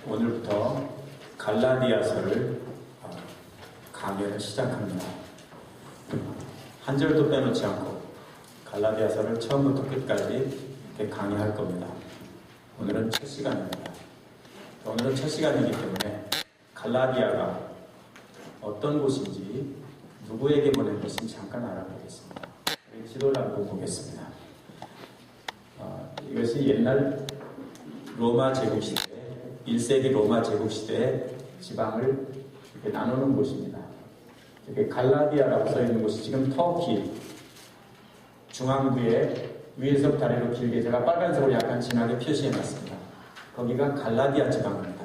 오늘부터 갈라디아서를 강연을 시작합니다. 한 절도 빼놓지 않고 갈라디아서를 처음부터 끝까지 이렇게 강의할 겁니다. 오늘은 첫 시간입니다. 오늘은 첫 시간이기 때문에 갈라디아가 어떤 곳인지, 누구에게 보낸 것인지 잠깐 알아보겠습니다. 지도를 한번 보겠습니다. 이것이 옛날 로마 제국시대, 1세기 로마 제국시대의 지방을 이렇게 나누는 곳입니다. 이렇게 갈라디아라고 써있는 곳이 지금 터키 중앙부에 위에서부터 아래로 길게 제가 빨간색으로 약간 진하게 표시해놨습니다. 거기가 갈라디아 지방입니다.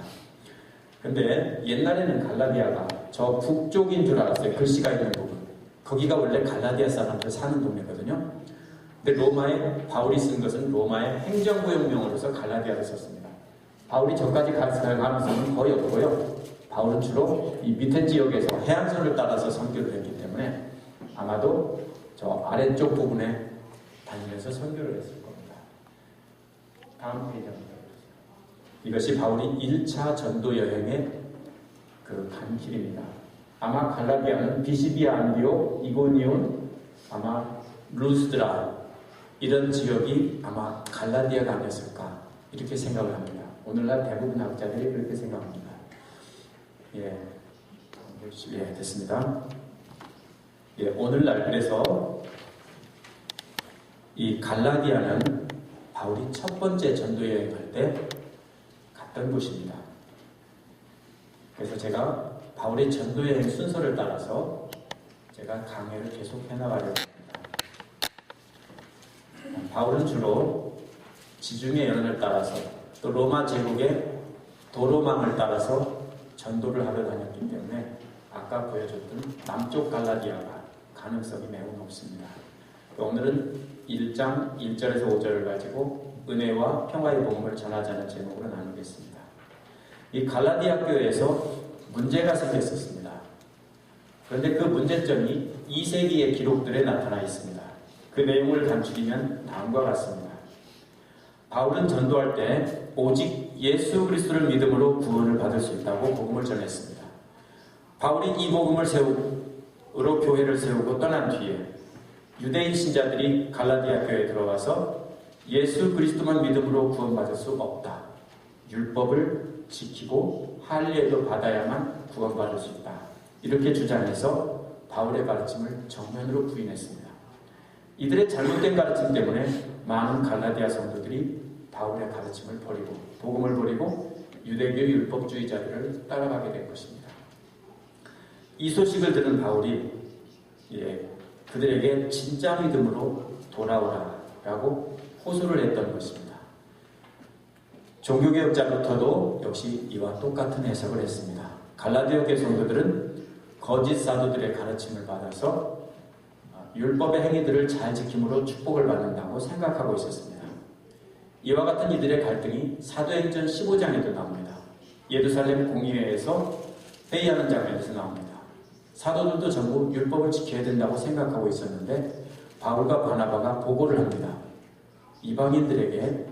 근데 옛날에는 갈라디아가 저 북쪽인 줄 알았어요. 글씨가 있는 부분. 거기가 원래 갈라디아 사람들 사는 동네거든요. 근데 로마에 바울이 쓴 것은 로마의 행정구역명으로서 갈라디아를 썼습니다. 바울이 저까지 갈 가능성은 거의 없고요. 바울은 주로 이 밑에 지역에서 해안선을 따라서 선교를 했기 때문에 아마도 저 아래쪽 부분에 다니면서 선교를 했을 겁니다. 다음 페이지 한번 보세요. 이것이 바울이 1차 전도 여행의 그 간길입니다. 아마 갈라디아는 비시디아, 안디옥, 이고니온, 아마 루스드라 이런 지역이 아마 갈라디아가 아니었을까 이렇게 생각을 합니다. 오늘날 대부분 학자들이 그렇게 생각합니다. 됐습니다. 오늘날 그래서 이 갈라디아는 바울이 첫 번째 전도 여행할 때 갔던 곳입니다. 그래서 제가 바울의 전도 여행 순서를 따라서 제가 강의를 계속 해나가려고 합니다. 바울은 주로 지중해 연안을 따라서 또 로마 제국의 도로망을 따라서 전도를 하러 다녔기 때문에 아까 보여줬던 남쪽 갈라디아가 가능성이 매우 높습니다. 오늘은 1장 1절에서 5절을 가지고 은혜와 평화의 복음을 전하자는 제목으로 나누겠습니다. 이 갈라디아 교회에서 문제가 생겼었습니다. 그런데 그 문제점이 2세기의 기록들에 나타나 있습니다. 그 내용을 간추리면 다음과 같습니다. 바울은 전도할 때 오직 예수 그리스도를 믿음으로 구원을 받을 수 있다고 복음을 전했습니다. 바울이 이 복음을 세우로 교회를 세우고 떠난 뒤에 유대인 신자들이 갈라디아 교회에 들어와서 예수 그리스도만 믿음으로 구원받을 수 없다. 율법을 지키고 할례도 받아야만 구원받을 수 있다. 이렇게 주장해서 바울의 가르침을 정면으로 부인했습니다. 이들의 잘못된 가르침 때문에 많은 갈라디아 성도들이 바울의 가르침을 버리고 복음을 버리고 유대교 율법주의자들을 따라가게 된 것입니다. 이 소식을 들은 바울이 그들에게 진짜 믿음으로 돌아오라라고 호소를 했던 것입니다. 종교개혁자부터도 역시 이와 똑같은 해석을 했습니다. 갈라디아 교회 성도들은 거짓 사도들의 가르침을 받아서 율법의 행위들을 잘 지킴으로 축복을 받는다고 생각하고 있었습니다. 이와 같은 이들의 갈등이 사도행전 15장에도 나옵니다. 예루살렘 공의회에서 회의하는 장면에서 나옵니다. 사도들도 전부 율법을 지켜야 된다고 생각하고 있었는데 바울과 바나바가 보고를 합니다. 이방인들에게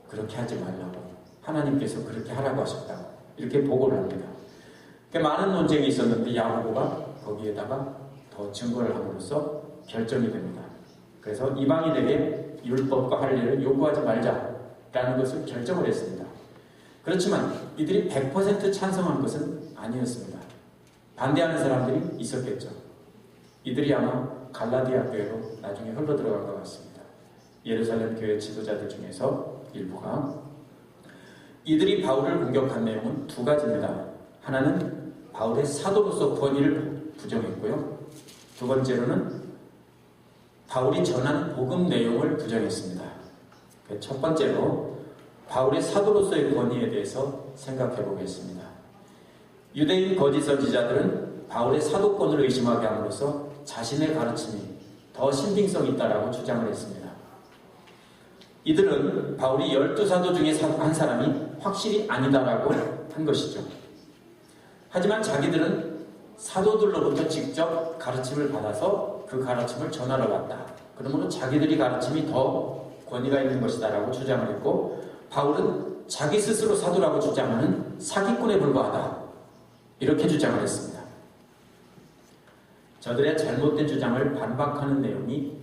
그렇게 하지 말라고, 하나님께서 그렇게 하라고 하셨다고 이렇게 보고를 합니다. 많은 논쟁이 있었는데 야고보가 거기에다가 더 증거를 함으로써 결정이 됩니다. 그래서 이방인에게 율법과 할례를 요구하지 말자라는 것을 결정을 했습니다. 그렇지만 이들이 100% 찬성한 것은 아니었습니다. 반대하는 사람들이 있었겠죠. 이들이 아마 갈라디아 교회로 나중에 흘러 들어갈 것 같습니다. 예루살렘 교회 지도자들 중에서 일부가. 이들이 바울을 공격한 내용은 두 가지입니다. 하나는 바울의 사도로서 권위를 부정했고요. 두 번째로는 바울이 전한 복음 내용을 부정했습니다. 첫 번째로 바울의 사도로서의 권위에 대해서 생각해 보겠습니다. 유대인 거짓 선지자들은 바울의 사도권을 의심하게 함으로써 자신의 가르침이 더 신빙성이 있다라고 주장을 했습니다. 이들은 바울이 12사도 중에 한 사람이 확실히 아니다라고 한 것이죠. 하지만 자기들은 사도들로부터 직접 가르침을 받아서 그 가르침을 전하러 갔다. 그러므로 자기들이 가르침이 더 권위가 있는 것이다 라고 주장을 했고, 바울은 자기 스스로 사도라고 주장하는 사기꾼에 불과하다. 이렇게 주장을 했습니다. 저들의 잘못된 주장을 반박하는 내용이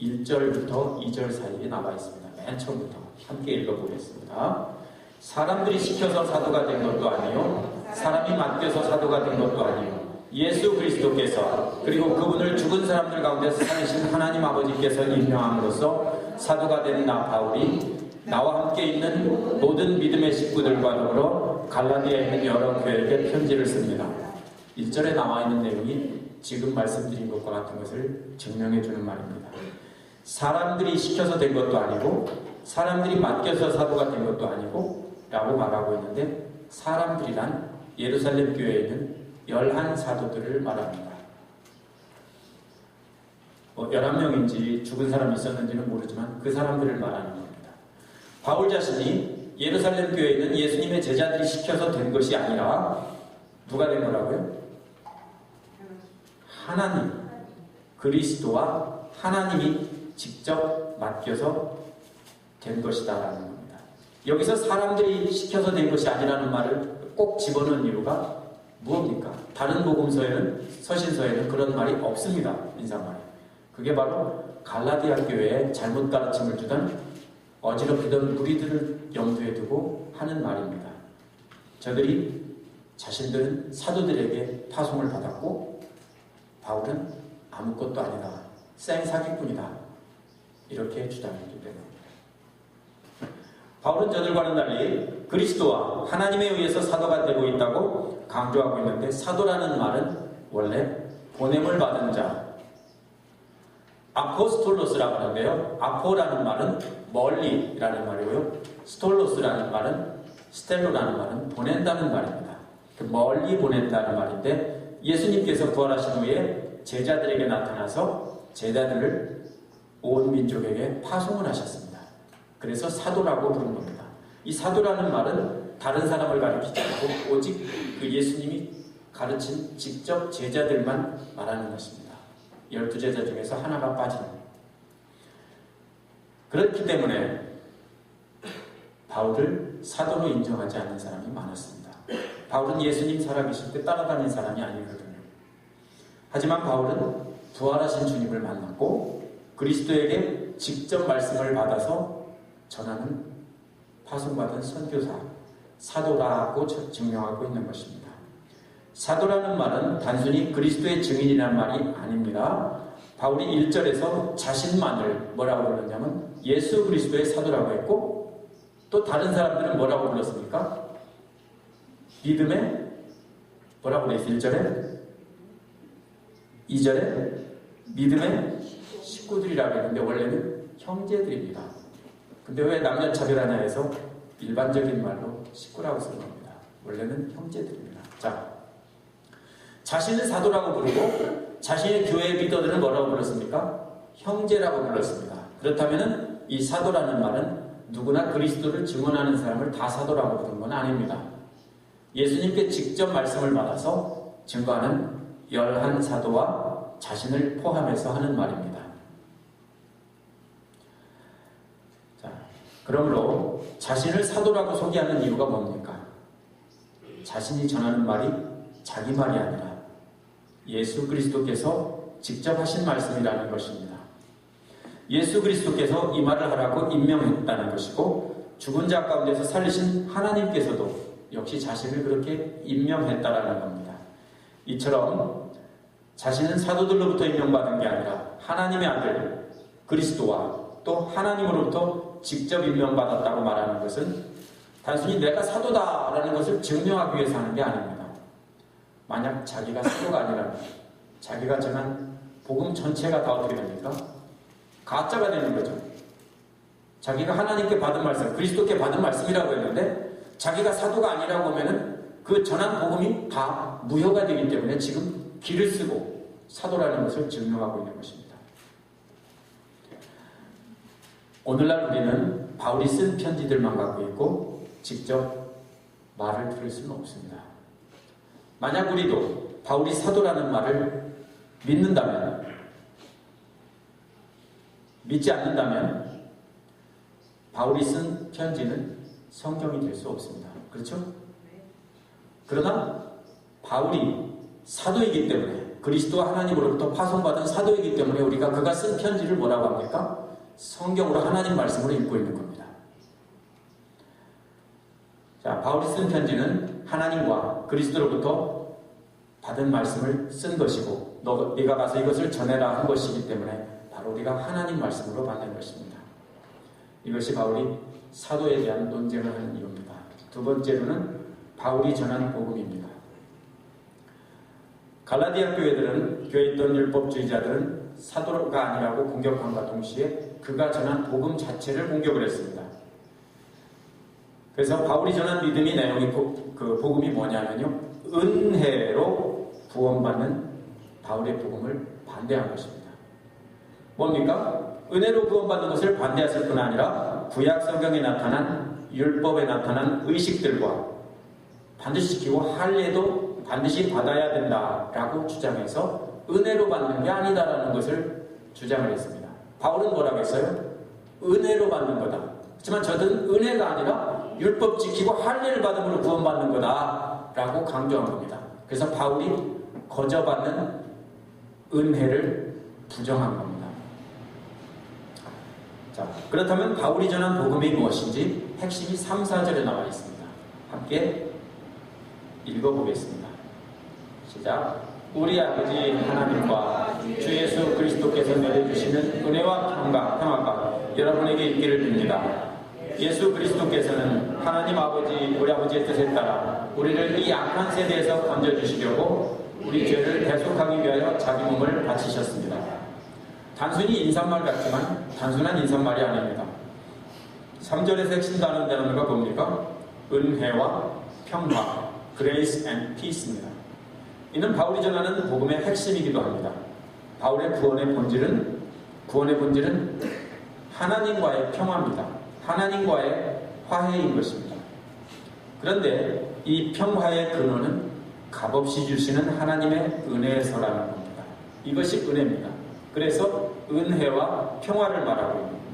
1절부터 2절 사이에 나와 있습니다. 맨 처음부터 함께 읽어보겠습니다. 사람들이 시켜서 사도가 된 것도 아니요 사람이 맡겨서 사도가 된 것도 아니요 예수 그리스도께서 그리고 그분을 죽은 사람들 가운데서 살리신 하나님 아버지께서 임명함으로써 사도가 된 나 바울이 나와 함께 있는 모든 믿음의 식구들과 더불어 갈라디아에 있는 여러 교회에게 편지를 씁니다. 1절에 나와 있는 내용이 지금 말씀드린 것과 같은 것을 증명해 주는 말입니다. 사람들이 시켜서 된 것도 아니고 사람들이 맡겨서 사도가 된 것도 아니고 라고 말하고 있는데, 사람들이란 예루살렘 교회에 있는 11사도들을 말합니다. 11명인지 죽은 사람이 있었는지는 모르지만 그 사람들을 말하는 겁니다. 바울 자신이 예루살렘 교회에 있는 예수님의 제자들이 시켜서 된 것이 아니라 누가 된 거라고요? 하나님, 그리스도와 하나님이 직접 맡겨서 된 것이다라는 겁니다. 여기서 사람들이 시켜서 된 것이 아니라는 말을 꼭 집어넣은 이유가 무엇입니까? 다른 복음서에는, 서신서에는 그런 말이 없습니다. 인사말에. 그게 바로 갈라디아 교회에 잘못 가르침을 주던 어지럽히던 무리들을 염두에 두고 하는 말입니다. 저들이 자신들은 사도들에게 파송을 받았고 바울은 아무것도 아니다, 생사기꾼이다, 이렇게 주장했기 때문입니다. 바울은 저들과는 달리 그리스도와 하나님에 의해서 사도가 되고 있다고 강조하고 있는데, 사도라는 말은 원래 보냄을 받은 자, 아포스톨로스라고 하는데요, 아포라는 말은 멀리라는 말이고요, 스톨로스라는 말은, 스텔로라는 말은 보낸다는 말입니다. 멀리 보낸다는 말인데, 예수님께서 부활하신 후에 제자들에게 나타나서 제자들을 온 민족에게 파송을 하셨습니다. 그래서 사도라고 부른 겁니다. 이 사도라는 말은 다른 사람을 가리키지 않고 오직 그 예수님이 가르친 직접 제자들만 말하는 것입니다. 12제자 중에서 하나가 빠지는. 그렇기 때문에 바울을 사도로 인정하지 않는 사람이 많았습니다. 바울은 예수님 살아계실 때 따라다닌 사람이 아니거든요. 하지만 바울은 부활하신 주님을 만났고 그리스도에게 직접 말씀을 받아서 전하는 파송받은 선교사, 사도라고 증명하고 있는 것입니다. 사도라는 말은 단순히 그리스도의 증인이라는 말이 아닙니다. 바울이 1절에서 자신만을 뭐라고 불렀냐면 예수 그리스도의 사도라고 했고, 또 다른 사람들은 뭐라고 불렀습니까? 믿음의 뭐라고 그랬어요? 1절에? 2절에? 믿음의 식구들이라고 했는데 원래는 형제들입니다. 근데 왜 남녀 차별하냐 해서 일반적인 말로 식구라고 쓴 겁니다. 원래는 형제들입니다. 자, 자신을 사도라고 부르고 자신의 교회의 리더들은 뭐라고 불렀습니까? 형제라고 불렀습니다. 그렇다면 이 사도라는 말은 누구나 그리스도를 증언하는 사람을 다 사도라고 부른 건 아닙니다. 예수님께 직접 말씀을 받아서 증거하는 11사도와 자신을 포함해서 하는 말입니다. 자, 그러므로 자신을 사도라고 소개하는 이유가 뭡니까? 자신이 전하는 말이 자기 말이 아니라 예수 그리스도께서 직접 하신 말씀이라는 것입니다. 예수 그리스도께서 이 말을 하라고 임명했다는 것이고, 죽은 자 가운데서 살리신 하나님께서도 역시 자신을 그렇게 임명했다라는 겁니다. 이처럼 자신은 사도들로부터 임명받은 게 아니라 하나님의 아들 그리스도와 또 하나님으로부터 직접 임명받았다고 말하는 것은 단순히 내가 사도다라는 것을 증명하기 위해서 하는 게 아닙니다. 만약 자기가 사도가 아니라면 자기가 전한 복음 전체가 다 어떻게 됩니까? 가짜가 되는 거죠. 자기가 하나님께 받은 말씀, 그리스도께 받은 말씀이라고 했는데 자기가 사도가 아니라고 하면은 그 전한 복음이 다 무효가 되기 때문에 지금 길을 쓰고 사도라는 것을 증명하고 있는 것입니다. 오늘날 우리는 바울이 쓴 편지들만 갖고 있고 직접 말을 들을 수는 없습니다. 만약 우리도 바울이 사도라는 말을 믿는다면, 믿지 않는다면 바울이 쓴 편지는 성경이 될 수 없습니다. 그렇죠? 그러나 바울이 사도이기 때문에, 그리스도와 하나님으로부터 파송받은 사도이기 때문에 우리가 그가 쓴 편지를 뭐라고 합니까? 성경으로, 하나님 말씀으로 읽고 있는 겁니다. 자, 바울이 쓴 편지는 하나님과 그리스도로부터 받은 말씀을 쓴 것이고, 네가 가서 이것을 전해라 한 것이기 때문에 바로 우리가 하나님 말씀으로 받는 것입니다. 이것이 바울이 사도에 대한 논쟁을 하는 이유입니다. 두 번째로는 바울이 전한 복음입니다. 갈라디아 교회에 있던 율법주의자들은 사도가 아니라고 공격함과 동시에 그가 전한 복음 자체를 공격을 했습니다. 그래서 바울이 전한 믿음의 내용이 그 복음이 뭐냐면요, 은혜로 구원받는 바울의 복음을 반대한 것입니다. 뭡니까? 은혜로 구원받는 것을 반대했을 뿐 아니라 구약 성경에 나타난, 율법에 나타난 의식들과 반드시 지키고 할례도 반드시 받아야 된다라고 주장해서 은혜로 받는 게 아니다라는 것을 주장을 했습니다. 바울은 뭐라고 했어요? 은혜로 받는 거다. 하지만 저들은 은혜가 아니라 율법 지키고 할례를 받음으로 구원받는 거다라고 강조한 겁니다. 그래서 바울이 거저받는 은혜를 부정한 겁니다. 자, 그렇다면 바울이 전한 복음이 무엇인지 핵심이 3, 4절에 나와 있습니다. 함께 읽어보겠습니다. 시작. 우리 아버지 하나님과 주 예수 그리스도께서 내려주시는 은혜와 평화가 여러분에게 있기를 빕니다. 예수 그리스도께서는 하나님 아버지, 우리 아버지의 뜻에 따라 우리를 이 악한 세대에서 건져주시려고 우리 죄를 대속하기 위하여 자기 몸을 바치셨습니다. 단순히 인사말 같지만 단순한 인사말이 아닙니다. 3절에서 핵심 단어가 뭡니까? 은혜와 평화, Grace and Peace입니다. 이는 바울이 전하는 복음의 핵심이기도 합니다. 바울의 구원의 본질은 하나님과의 평화입니다. 하나님과의 화해인 것입니다. 그런데 이 평화의 근원은 값없이 주시는 하나님의 은혜에서라는 겁니다. 이것이 은혜입니다. 그래서 은혜와 평화를 말하고 있습니다.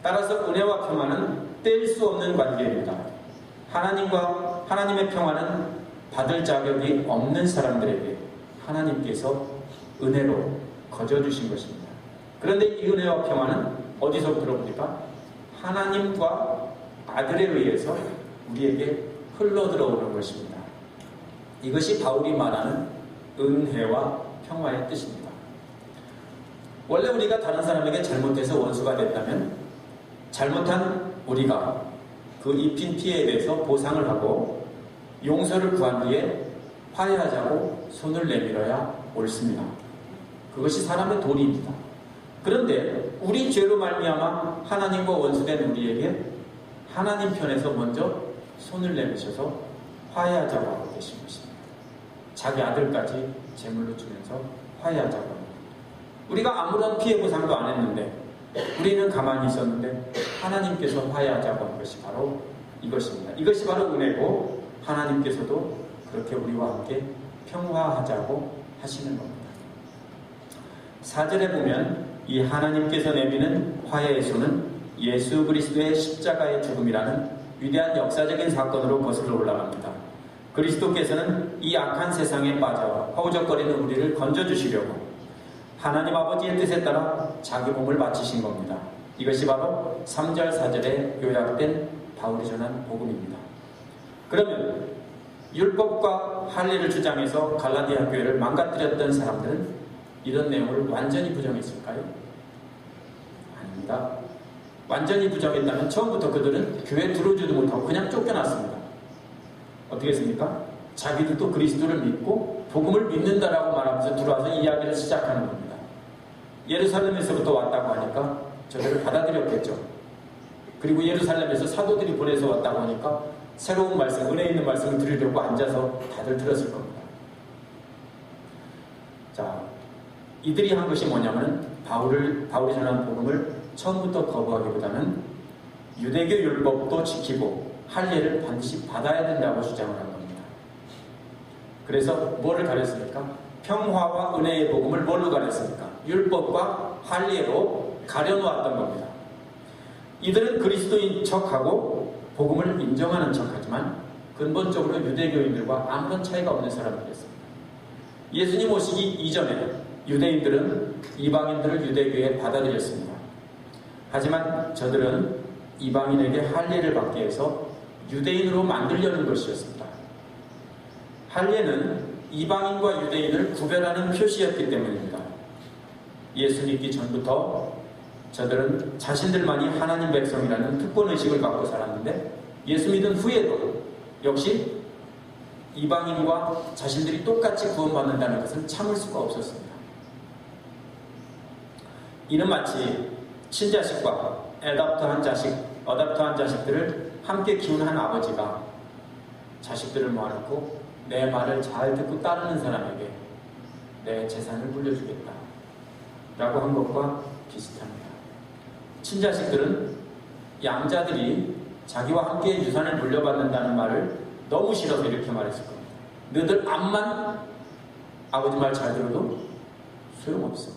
따라서 은혜와 평화는 뗄 수 없는 관계입니다. 하나님의 평화는 받을 자격이 없는 사람들에게 하나님께서 은혜로 거저주신 것입니다. 그런데 이 은혜와 평화는 어디서부터 옵니까? 하나님과 아들에 의해서 우리에게 흘러들어오는 것입니다. 이것이 바울이 말하는 은혜와 평화의 뜻입니다. 원래 우리가 다른 사람에게 잘못해서 원수가 됐다면 잘못한 우리가 그 입힌 피해에 대해서 보상을 하고 용서를 구한 뒤에 화해하자고 손을 내밀어야 옳습니다. 그것이 사람의 도리입니다. 그런데 우리 죄로 말미암아 하나님과 원수된 우리에게 하나님 편에서 먼저 손을 내미셔서 화해하자고 하고 계신 것입니다. 자기 아들까지 제물로 주면서 화해하자고 합니다. 우리가 아무런 피해 보상도 안 했는데 우리는 가만히 있었는데 하나님께서 화해하자고 한 것이 바로 이것입니다. 이것이 바로 은혜고 하나님께서도 그렇게 우리와 함께 평화하자고 하시는 겁니다. 4절에 보면 이 하나님께서 내미는 화해의 손은 예수 그리스도의 십자가의 죽음이라는 위대한 역사적인 사건으로 거슬러 올라갑니다. 그리스도께서는 이 악한 세상에 빠져 허우적거리는 우리를 건져주시려고 하나님 아버지의 뜻에 따라 자기 몸을 바치신 겁니다. 이것이 바로 3절 4절에 요약된 바울이 전한 복음입니다. 그러면 율법과 할례를 주장해서 갈라디아 교회를 망가뜨렸던 사람들은 이런 내용을 완전히 부정했을까요? 아닙니다. 완전히 부정했다면 처음부터 그들은 교회에 들어오지도 못하고 그냥 쫓겨났습니다. 어떻게 했습니까? 자기들도 그리스도를 믿고 복음을 믿는다라고 말하면서 들어와서 이야기를 시작하는 겁니다. 예루살렘에서부터 왔다고 하니까 저들을 받아들였겠죠. 그리고 예루살렘에서 사도들이 보내서 왔다고 하니까 새로운 말씀, 은혜 있는 말씀을 들으려고 앉아서 다들 들었을 겁니다. 자, 이들이 한 것이 뭐냐면 바울이 전한 복음을 처음부터 거부하기보다는 유대교 율법도 지키고 할례를 반드시 받아야 된다고 주장을 한 겁니다. 그래서 뭐를 가렸습니까? 평화와 은혜의 복음을 뭘로 가렸습니까? 율법과 할례로 가려놓았던 겁니다. 이들은 그리스도인 척하고 복음을 인정하는 척하지만 근본적으로 유대교인들과 아무런 차이가 없는 사람들이었습니다. 예수님 오시기 이전에 유대인들은 이방인들을 유대교에 받아들였습니다. 하지만 저들은 이방인에게 할례를 받게 해서 유대인으로 만들려는 것이었습니다. 할례는 이방인과 유대인을 구별하는 표시였기 때문입니다. 예수 믿기 전부터 저들은 자신들만이 하나님 백성이라는 특권의식을 갖고 살았는데 예수 믿은 후에도 역시 이방인과 자신들이 똑같이 구원받는다는 것은 참을 수가 없었습니다. 이는 마치 친자식과 어댑터한 자식들을 함께 키우는 한 아버지가 자식들을 모아놓고 내 말을 잘 듣고 따르는 사람에게 내 재산을 물려주겠다 라고 한 것과 비슷합니다. 친자식들은 양자들이 자기와 함께 유산을 물려받는다는 말을 너무 싫어서 이렇게 말했을 겁니다. 너희들 암만 아버지 말 잘 들어도 소용없어.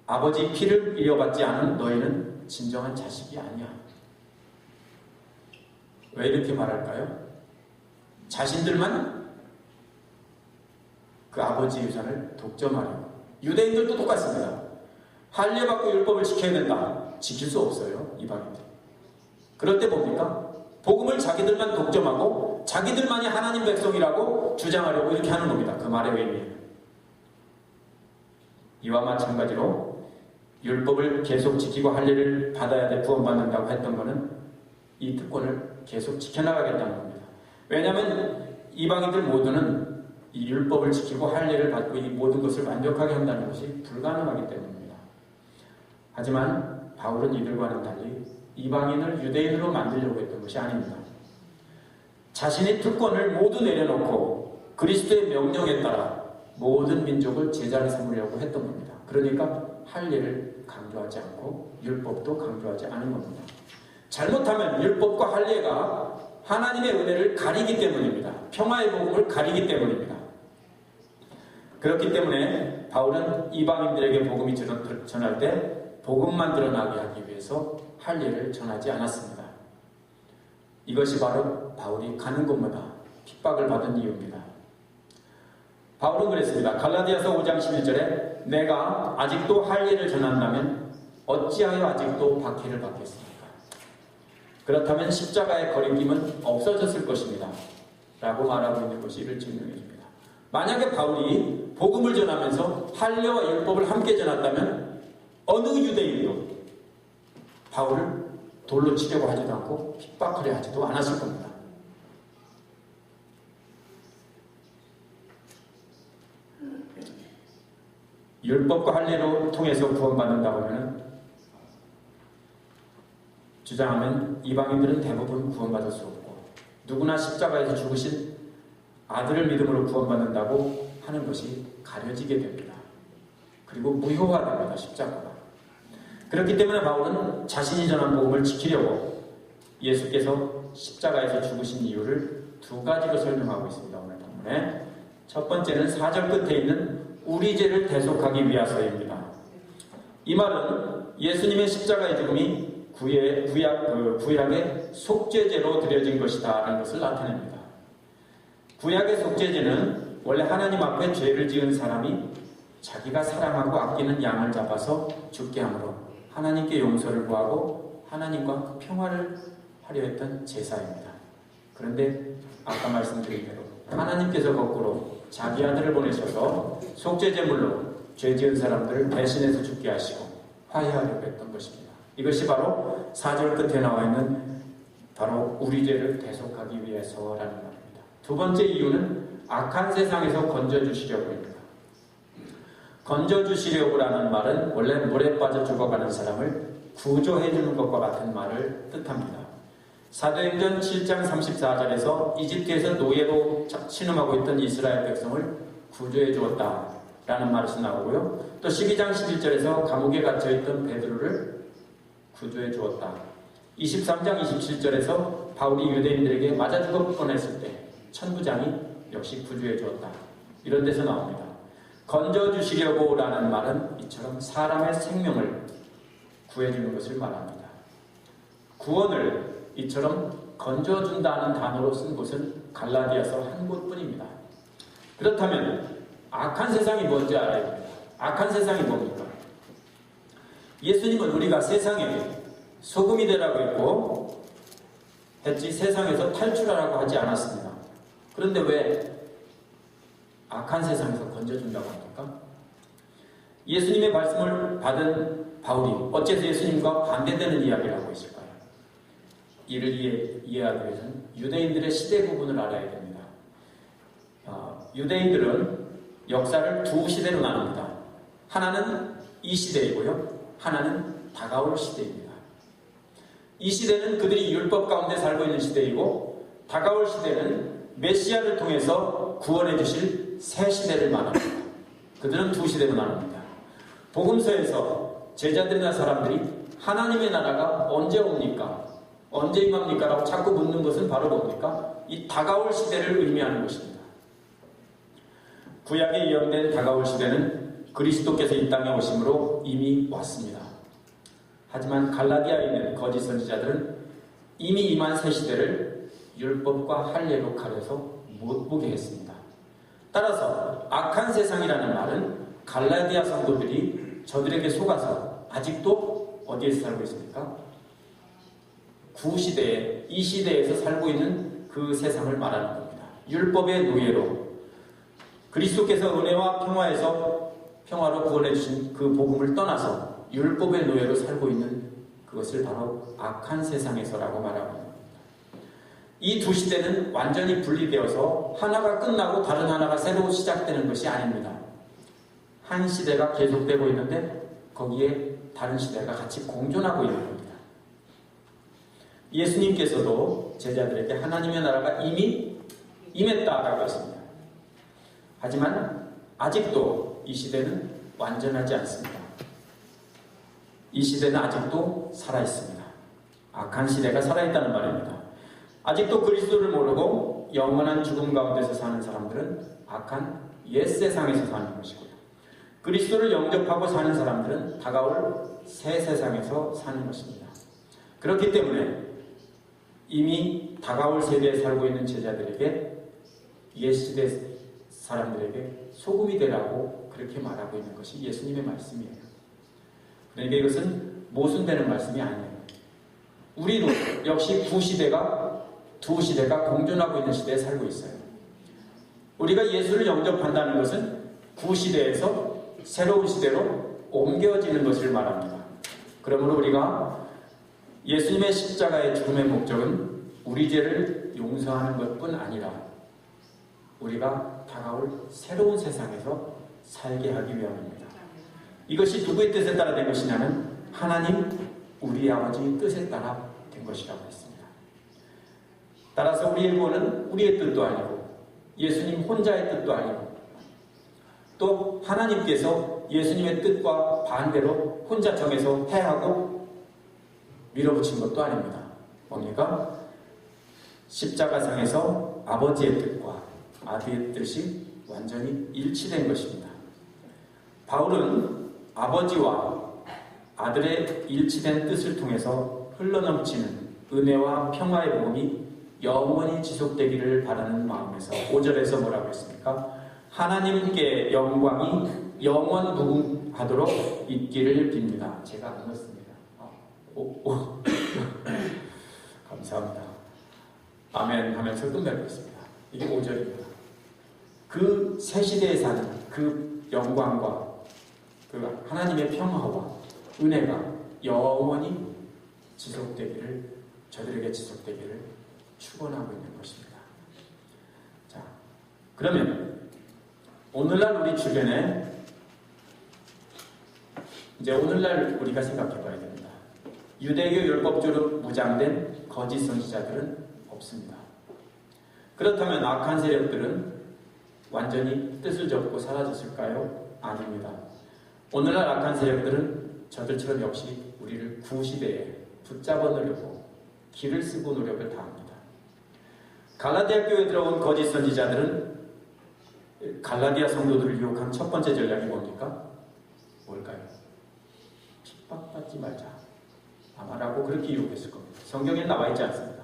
아버지 피를 이어받지 않은 너희는 진정한 자식이 아니야. 왜 이렇게 말할까요? 자신들만 그 아버지 유산을 독점하려고. 유대인들도 똑같습니다. 할례 받고 율법을 지켜야 된다. 지킬 수 없어요, 이방인들. 그럴 때 뭡니까? 복음을 자기들만 독점하고 자기들만이 하나님 백성이라고 주장하려고 이렇게 하는 겁니다. 그 말의 의미는. 이와 마찬가지로 율법을 계속 지키고 할례를 받아야 돼 구원받는다고 했던 것은 이 특권을 계속 지켜나가겠다는 겁니다. 왜냐하면 이방인들 모두는 이 율법을 지키고 할례를 받고 이 모든 것을 만족하게 한다는 것이 불가능하기 때문입니다. 하지만 바울은 이들과는 달리 이방인을 유대인으로 만들려고 했던 것이 아닙니다. 자신의 특권을 모두 내려놓고 그리스도의 명령에 따라 모든 민족을 제자로 삼으려고 했던 겁니다. 그러니까 할례를 강조하지 않고 율법도 강조하지 않은 겁니다. 잘못하면 율법과 할례가 하나님의 은혜를 가리기 때문입니다. 평화의 복음을 가리기 때문입니다. 그렇기 때문에 바울은 이방인들에게 복음이 전할 때 복음만 드러나게 하기 위해서 할례를 전하지 않았습니다. 이것이 바로 바울이 가는 곳마다 핍박을 받은 이유입니다. 바울은 그랬습니다. 갈라디아서 5장 11절에 내가 아직도 할례를 전한다면 어찌하여 아직도 박해를 받겠습니까? 그렇다면 십자가의 거리낌은 없어졌을 것입니다. 라고 말하고 있는 것이 이를 증명해 줍니다. 만약에 바울이 복음을 전하면서 할례와 율법을 함께 전했다면 어느 유대인도 바울을 돌로 치려고 하지도 않고 핍박하려 하지도 않았을 겁니다. 율법과 할례로 통해서 구원받는다고 하면 주장하면 이방인들은 대부분 구원받을 수 없고 누구나 십자가에서 죽으신 아들을 믿음으로 구원받는다고 하는 것이 가려지게 됩니다. 그리고 무효화됩니다. 십자가가. 그렇기 때문에 바울은 자신이 전한 복음을 지키려고 예수께서 십자가에서 죽으신 이유를 두 가지로 설명하고 있습니다. 오늘 본문에. 첫 번째는 4절 끝에 있는 우리 죄를 대속하기 위하서입니다. 이 말은 예수님의 십자가의 죽음이 구약의 속죄제로 드려진 것이다 라는 것을 나타냅니다. 구약의 속죄제는 원래 하나님 앞에 죄를 지은 사람이 자기가 사랑하고 아끼는 양을 잡아서 죽게 함으로 하나님께 용서를 구하고 하나님과 평화를 하려 했던 제사입니다. 그런데 아까 말씀드린 대로 하나님께서 거꾸로 자기 아들을 보내셔서 속죄제물로 죄 지은 사람들을 대신해서 죽게 하시고 화해하려고 했던 것입니다. 이것이 바로 4절 끝에 나와 있는 바로 우리 죄를 대속하기 위해서라는 말입니다. 두 번째 이유는 악한 세상에서 건져주시려고입니다. 건져주시려고라는 말은 원래 물에 빠져 죽어가는 사람을 구조해주는 것과 같은 말을 뜻합니다. 사도행전 7장 34절에서 이집트에서 노예로 신음하고 있던 이스라엘 백성을 구조해 주었다라는 말이 나오고요. 또 12장 11절에서 감옥에 갇혀있던 베드로를 구조해 주었다. 23장 27절에서 바울이 유대인들에게 맞아 죽을 뻔했을 때 천부장이 역시 구조해 주었다. 이런 데서 나옵니다. 건져주시려고 라는 말은 이처럼 사람의 생명을 구해주는 것을 말합니다. 구원을 이처럼 건져준다는 단어로 쓴 곳은 갈라디아서 한 곳뿐입니다. 그렇다면 악한 세상이 뭔지 알아야 됩니다. 악한 세상이 뭡니까? 예수님은 우리가 세상에 소금이 되라고 했고 했지 세상에서 탈출하라고 하지 않았습니다. 그런데 왜 악한 세상에서 건져준다고 합니까? 예수님의 말씀을 받은 바울이 어째서 예수님과 반대되는 이야기를 하고 있을까요? 이를 이해하기 위해서는 유대인들의 시대 구분을 알아야 됩니다. 유대인들은 역사를 두 시대로 나눕니다. 하나는 이 시대이고요. 하나는 다가올 시대입니다. 이 시대는 그들이 율법 가운데 살고 있는 시대이고 다가올 시대는 메시아를 통해서 구원해 주실 새 시대를 말합니다. 그들은 두 시대로 나눕니다. 복음서에서 제자들이나 사람들이 하나님의 나라가 언제 옵니까? 언제 임합니까? 라고 자꾸 묻는 것은 바로 뭡니까? 이 다가올 시대를 의미하는 것입니다. 구약에 예언된 다가올 시대는 그리스도께서 이 땅에 오심으로 이미 왔습니다. 하지만 갈라디아에 있는 거짓 선지자들은 이미 임한 새 시대를 율법과 할례로 가려서 못 보게 했습니다. 따라서 악한 세상이라는 말은 갈라디아 성도들이 저들에게 속아서 아직도 어디에서 살고 있습니까? 구시대에, 이 시대에서 살고 있는 그 세상을 말하는 겁니다. 율법의 노예로 그리스도께서 은혜와 평화로 구원해 주신 그 복음을 떠나서 율법의 노예로 살고 있는 그것을 바로 악한 세상에서라고 말하고 있는 겁니다. 이 두 시대는 완전히 분리되어서 하나가 끝나고 다른 하나가 새로 시작되는 것이 아닙니다. 한 시대가 계속되고 있는데 거기에 다른 시대가 같이 공존하고 있는 겁니다. 예수님께서도 제자들에게 하나님의 나라가 이미 임했다라고 했습니다. 하지만 아직도 이 시대는 완전하지 않습니다. 이 시대는 아직도 살아있습니다. 악한 시대가 살아있다는 말입니다. 아직도 그리스도를 모르고 영원한 죽음 가운데서 사는 사람들은 악한 옛 세상에서 사는 것이고요. 그리스도를 영접하고 사는 사람들은 다가올 새 세상에서 사는 것입니다. 그렇기 때문에 이미 다가올 세대에 살고 있는 제자들에게 옛 시대 사람들에게 소금이 되라고 그렇게 말하고 있는 것이 예수님의 말씀이에요. 그러니까 이것은 모순되는 말씀이 아니에요. 우리도 역시 두 시대가 공존하고 있는 시대에 살고 있어요. 우리가 예수를 영접한다는 것은 구시대에서 새로운 시대로 옮겨지는 것을 말합니다. 그러므로 우리가 예수님의 십자가의 죽음의 목적은 우리 죄를 용서하는 것뿐 아니라 우리가 다가올 새로운 세상에서 살게 하기 위함입니다. 이것이 누구의 뜻에 따라 된 것이냐면 하나님 우리 아버지의 뜻에 따라 된 것이라고 했습니다. 따라서 우리의 구원은 우리의 뜻도 아니고 예수님 혼자의 뜻도 아니고 또 하나님께서 예수님의 뜻과 반대로 혼자 정해서 해하고 밀어붙인 것도 아닙니다. 뭡니까? 십자가상에서 아버지의 뜻과 아들의 뜻이 완전히 일치된 것입니다. 바울은 아버지와 아들의 일치된 뜻을 통해서 흘러넘치는 은혜와 평화의 복음이 영원히 지속되기를 바라는 마음에서 5절에서 뭐라고 했습니까? 하나님께 영광이 영원무궁하도록 있기를 빕니다. 제가 안 넣었습니다. 감사합니다. 아멘 하면서 끝내겠습니다. 이게 5절입니다. 그 새 시대에 사는 그 영광과 그 하나님의 평화와 은혜가 영원히 지속되기를 저들에게 지속되기를 축원하고 있는 것입니다. 자, 그러면 오늘날 우리 주변에 이제 오늘날 우리가 생각해 봐야 됩니다. 유대교 율법주로 무장된 거짓 선지자들은 없습니다. 그렇다면 악한 세력들은 완전히 뜻을 접고 사라졌을까요? 아닙니다. 오늘날 악한 세력들은 저들처럼 역시 우리를 구시대에 붙잡아 놓으려고 길을 쓰고 노력을 다합니다. 갈라디아 교회에 들어온 거짓 선지자들은 갈라디아 성도들을 유혹한 첫 번째 전략이 뭡니까? 뭘까요? 핍박받지 말자. 아마라고 그렇게 유혹했을 겁니다. 성경에 나와 있지 않습니다.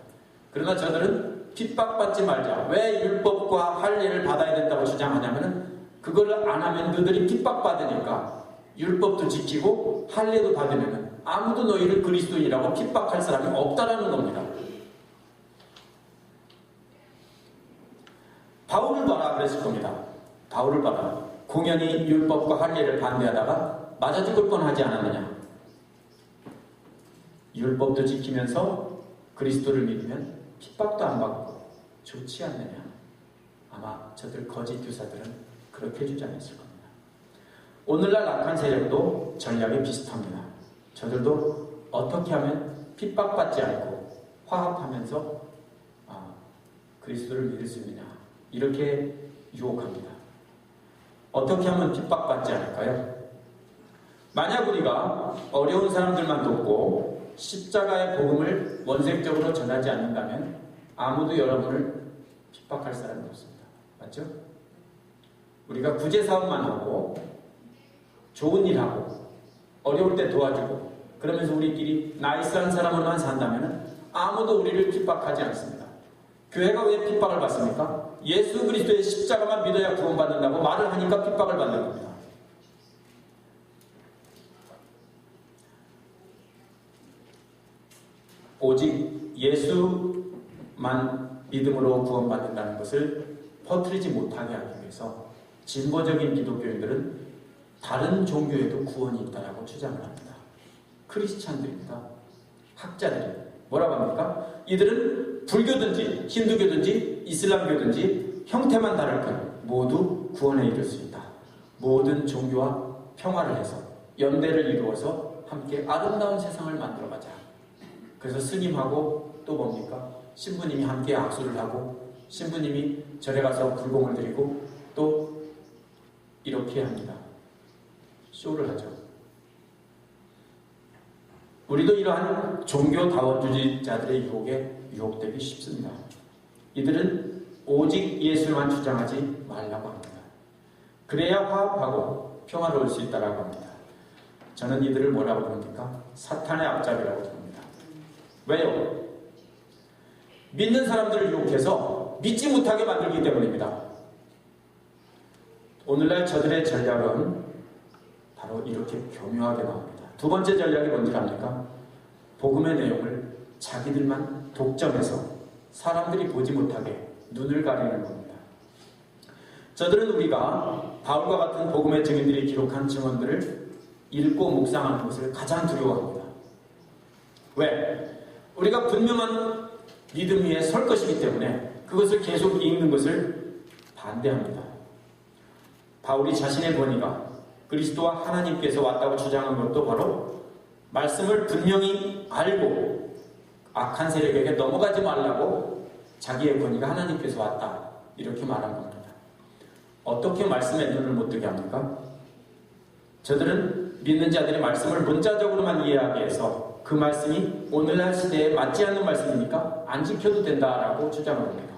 그러나 저들은 핍박받지 말자. 왜 율법과 할례를 받아야 된다고 주장하냐면은 그걸 안 하면 너희들이 핍박받으니까 율법도 지키고 할례도 받으면은 아무도 너희를 그리스도인이라고 핍박할 사람이 없다라는 겁니다. 바울을 봐라 그랬을 겁니다. 바울을 봐라. 공연히 율법과 할례를 반대하다가 맞아 죽을 뻔하지 않았느냐. 율법도 지키면서 그리스도를 믿으면 핍박도 안 받고 좋지 않느냐. 아마 저들 거짓 교사들은 그렇게 주장했을 겁니다. 오늘날 악한 세력도 전략이 비슷합니다. 저들도 어떻게 하면 핍박받지 않고 화합하면서 그리스도를 믿을 수 있느냐 이렇게 유혹합니다. 어떻게 하면 핍박받지 않을까요? 만약 우리가 어려운 사람들만 돕고 십자가의 복음을 원색적으로 전하지 않는다면 아무도 여러분을 핍박할 사람이 없습니다. 맞죠? 우리가 구제사업만 하고 좋은 일 하고 어려울 때 도와주고 그러면서 우리끼리 나이스한 사람으로만 산다면 아무도 우리를 핍박하지 않습니다. 교회가 왜 핍박을 받습니까? 예수 그리스도의 십자가만 믿어야 구원받는다고 말을 하니까 핍박을 받는 겁니다. 오직 예수만 믿음으로 구원받는다는 것을 퍼뜨리지 못하게 하기 위해서 진보적인 기독교인들은 다른 종교에도 구원이 있다고 주장을 합니다. 크리스찬들입니다. 학자들이 뭐라고 합니까? 이들은 불교든지 힌두교든지 이슬람교든지 형태만 다를 뿐 모두 구원에 이를 수 있다. 모든 종교와 평화를 해서 연대를 이루어서 함께 아름다운 세상을 만들어가자. 그래서 스님하고 또 뭡니까? 신부님이 함께 악수를 하고 신부님이 절에 가서 불공을 드리고 또 이렇게 합니다. 쇼를 하죠. 우리도 이러한 종교다원주의자들의 유혹에 유혹되기 쉽습니다. 이들은 오직 예수만 주장하지 말라고 합니다. 그래야 화합하고 평화로울 수 있다고 합니다. 저는 이들을 뭐라고 부릅니까? 사탄의 앞잡이라고 부릅니다. 왜요? 믿는 사람들을 유혹해서 믿지 못하게 만들기 때문입니다. 오늘날 저들의 전략은 바로 이렇게 교묘하게 나옵니다. 두 번째 전략이 뭔지 압니까? 복음의 내용을 자기들만 독점해서 사람들이 보지 못하게 눈을 가리는 겁니다. 저들은 우리가 바울과 같은 복음의 증인들이 기록한 증언들을 읽고 묵상하는 것을 가장 두려워합니다. 왜? 우리가 분명한 믿음 위에 설 것이기 때문에 그것을 계속 읽는 것을 반대합니다. 바울이 자신의 권위가 그리스도와 하나님께서 왔다고 주장한 것도 바로 말씀을 분명히 알고 악한 세력에게 넘어가지 말라고 자기의 권위가 하나님께서 왔다 이렇게 말한 겁니다. 어떻게 말씀에 눈을 못 뜨게 합니까? 저들은 믿는 자들이 말씀을 문자적으로만 이해하게 해서 그 말씀이 오늘날 시대에 맞지 않는 말씀이니까 안 지켜도 된다라고 주장을 합니다.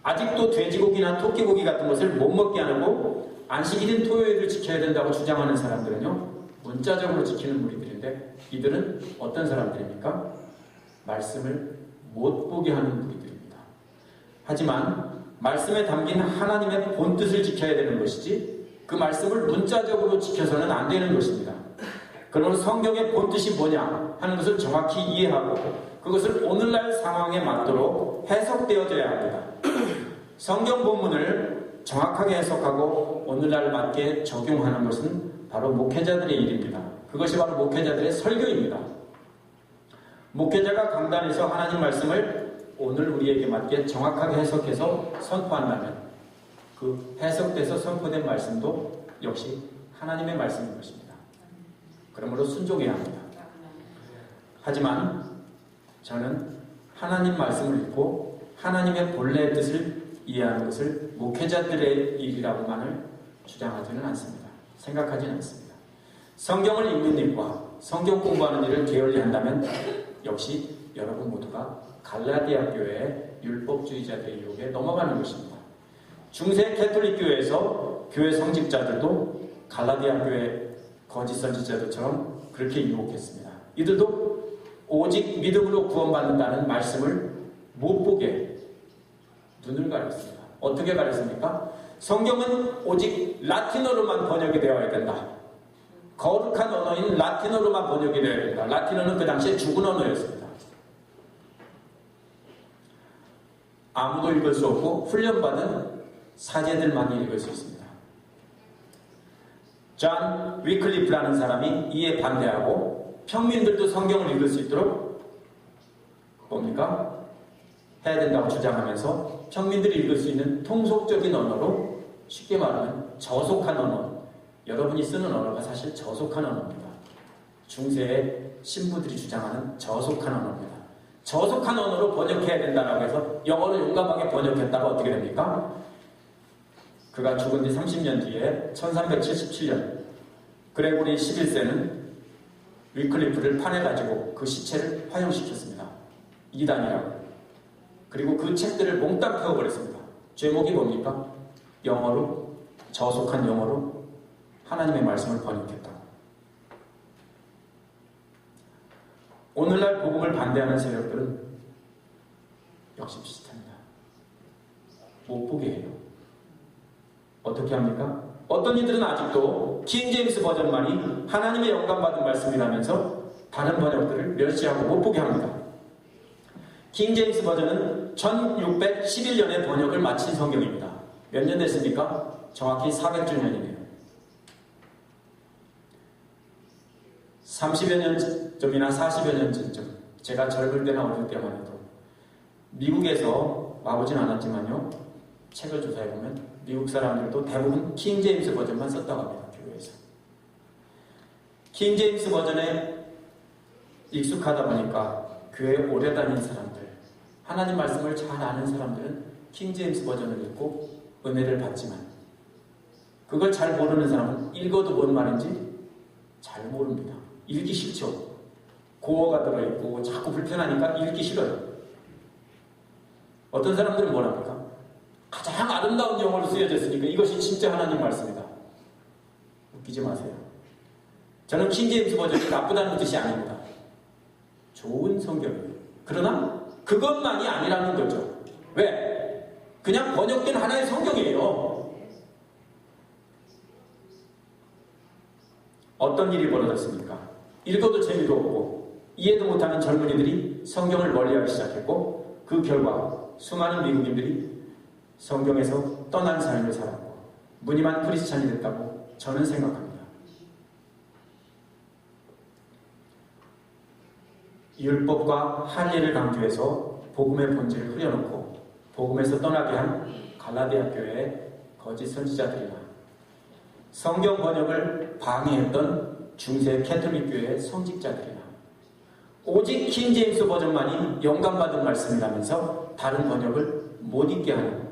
아직도 돼지고기나 토끼고기 같은 것을 못 먹게 하고 안식일인 토요일을 지켜야 된다고 주장하는 사람들은요, 문자적으로 지키는 무리들인데 이들은 어떤 사람들입니까? 말씀을 못 보게 하는 무리들입니다. 하지만 말씀에 담긴 하나님의 본뜻을 지켜야 되는 것이지 그 말씀을 문자적으로 지켜서는 안 되는 것입니다. 그러면 성경의 본뜻이 뭐냐 하는 것을 정확히 이해하고 그것을 오늘날 상황에 맞도록 해석되어져야 합니다. 성경 본문을 정확하게 해석하고 오늘날 맞게 적용하는 것은 바로 목회자들의 일입니다. 그것이 바로 목회자들의 설교입니다. 목회자가 강단에서 하나님 말씀을 오늘 우리에게 맞게 정확하게 해석해서 선포한다면 그 해석돼서 선포된 말씀도 역시 하나님의 말씀인 것입니다. 그러므로 순종해야 합니다. 하지만 저는 하나님 말씀을 읽고 하나님의 본래의 뜻을 이해하는 것을 목회자들의 일이라고만을 주장하지는 않습니다. 생각하지는 않습니다. 성경을 읽는 일과 성경 공부하는 일을 게을리 한다면 역시 여러분 모두가 갈라디아 교회의 율법주의자들의 유혹에 넘어가는 것입니다. 중세 캐톨릭 교회에서 교회 성직자들도 갈라디아 교회 거짓 선지자들처럼 그렇게 유혹했습니다. 이들도 오직 믿음으로 구원받는다는 말씀을 못 보게 눈을 가렸습니다. 어떻게 가렸습니까? 성경은 오직 라틴어로만 번역이 되어야 된다. 거룩한 언어인 라틴어로만 번역이 되어야 된다. 라틴어는 그 당시에 죽은 언어였습니다. 아무도 읽을 수 없고 훈련받은 사제들만이 읽을 수 있습니다. 존 위클리프라는 사람이 이에 반대하고 평민들도 성경을 읽을 수 있도록 뭡니까? 해야 된다고 주장하면서 평민들이 읽을 수 있는 통속적인 언어로, 쉽게 말하면 저속한 언어, 여러분이 쓰는 언어가 사실 저속한 언어입니다. 중세의 신부들이 주장하는 저속한 언어입니다. 저속한 언어로 번역해야 된다고 해서 영어로 용감하게 번역했다가 어떻게 됩니까? 그가 죽은 지 30년 뒤에 1377년 그레고리 11세는 위클리프를 파내가지고 그 시체를 화형시켰습니다. 이단이라고. 그리고 그 책들을 몽땅 태워버렸습니다. 제목이 뭡니까? 영어로, 저속한 영어로 하나님의 말씀을 번역했다고. 오늘날 복음을 반대하는 세력들은 역시 비슷합니다. 못 보게 해요. 어떻게 합니까? 어떤 이들은 아직도 킹제임스 버전만이 하나님의 영감받은 말씀이라면서 다른 번역들을 멸시하고 못 보게 합니다. 킹제임스 버전은 1611년에 번역을 마친 성경입니다. 몇 년 됐습니까? 정확히 400주년이네요. 30여 년쯤이나 40여 년쯤, 제가 젊을 때나 어릴 때만 해도 미국에서 와보진 않았지만요, 책을 조사해보면 미국 사람들도 대부분 킹제임스 버전만 썼다고 합니다. 교회에서. 킹제임스 버전에 익숙하다 보니까 교회에 오래 다닌 사람들, 하나님 말씀을 잘 아는 사람들은 킹제임스 버전을 읽고 은혜를 받지만, 그걸 잘 모르는 사람은 읽어도 뭔 말인지 잘 모릅니다. 읽기 싫죠. 고어가 들어있고 자꾸 불편하니까 읽기 싫어요. 어떤 사람들은 뭐랍니까? 가장 아름다운 영어로 쓰여졌으니까 이것이 진짜 하나님 말씀이다. 웃기지 마세요. 저는 킹제임스 버전이 나쁘다는 뜻이 아닙니다. 좋은 성경이에요. 그러나 그것만이 아니라는 거죠. 왜? 그냥 번역된 하나의 성경이에요. 어떤 일이 벌어졌습니까? 읽어도 재미도 없고 이해도 못하는 젊은이들이 성경을 멀리하기 시작했고, 그 결과 수많은 미국인들이 성경에서 떠난 삶을 살았고 무늬만 크리스찬이 됐다고 저는 생각합니다. 율법과 할례를 강조해서 복음의 본질을 흐려놓고 복음에서 떠나게 한 갈라디아 교회의 거짓 선지자들이나 성경 번역을 방해했던 중세 캐톨릭 교회의 성직자들이나 오직 킹제임스 버전만이 영감받은 말씀이라면서 다른 번역을 못 읽게 하는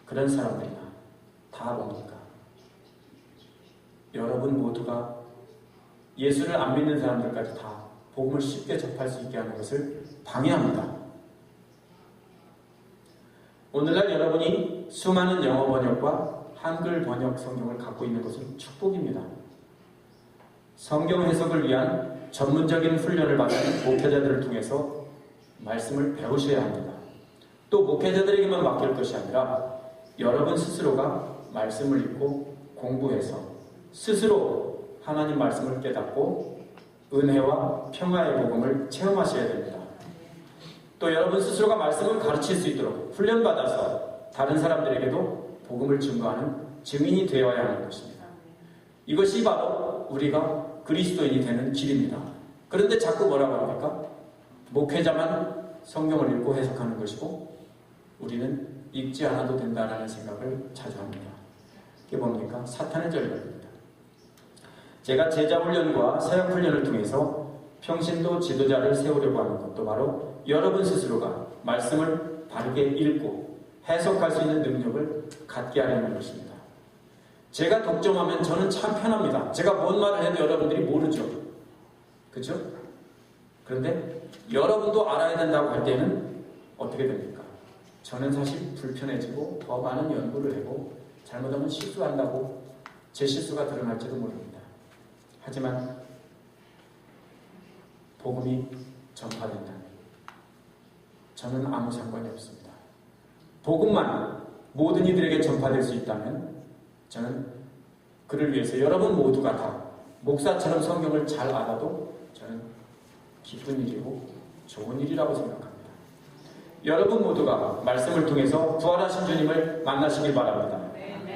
그런 사람들이나 다 뭡니까? 여러분 모두가 예수를 안 믿는 사람들까지 다 복음을 쉽게 접할 수 있게 하는 것을 방해합니다. 오늘날 여러분이 수많은 영어 번역과 한글 번역 성경을 갖고 있는 것은 축복입니다. 성경 해석을 위한 전문적인 훈련을 받은 목회자들을 통해서 말씀을 배우셔야 합니다. 또 목회자들에게만 맡길 것이 아니라 여러분 스스로가 말씀을 읽고 공부해서 스스로 하나님 말씀을 깨닫고 은혜와 평화의 복음을 체험하셔야 됩니다. 또 여러분 스스로가 말씀을 가르칠 수 있도록 훈련받아서 다른 사람들에게도 복음을 증거하는 증인이 되어야 하는 것입니다. 이것이 바로 우리가 그리스도인이 되는 길입니다. 그런데 자꾸 뭐라고 합니까? 목회자만 성경을 읽고 해석하는 것이고 우리는 읽지 않아도 된다는 생각을 자주 합니다. 이게 뭡니까? 사탄의 전략입니다. 제가 제자훈련과 사역훈련을 통해서 평신도 지도자를 세우려고 하는 것도 바로 여러분 스스로가 말씀을 바르게 읽고 해석할 수 있는 능력을 갖게 하려는 것입니다. 제가 독점하면 저는 참 편합니다. 제가 뭔 말을 해도 여러분들이 모르죠. 그렇죠? 그런데 여러분도 알아야 된다고 할 때는 어떻게 됩니까? 저는 사실 불편해지고 더 많은 연구를 하고 잘못하면 실수한다고 제 실수가 드러날지도 모릅니다. 하지만 복음이 전파된다면 저는 아무 상관이 없습니다. 복음만 모든 이들에게 전파될 수 있다면 저는 그를 위해서 여러분 모두가 다 목사처럼 성경을 잘 알아도 저는 기쁜 일이고 좋은 일이라고 생각합니다. 여러분 모두가 말씀을 통해서 부활하신 주님을 만나시길 바랍니다.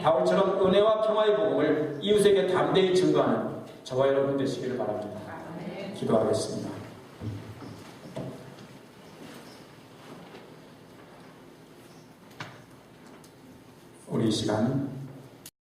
바울처럼 은혜와 평화의 복음을 이웃에게 담대히 증거하는 저와 여러분 되시기를 바랍니다. 기도하겠습니다. 우리 이 시간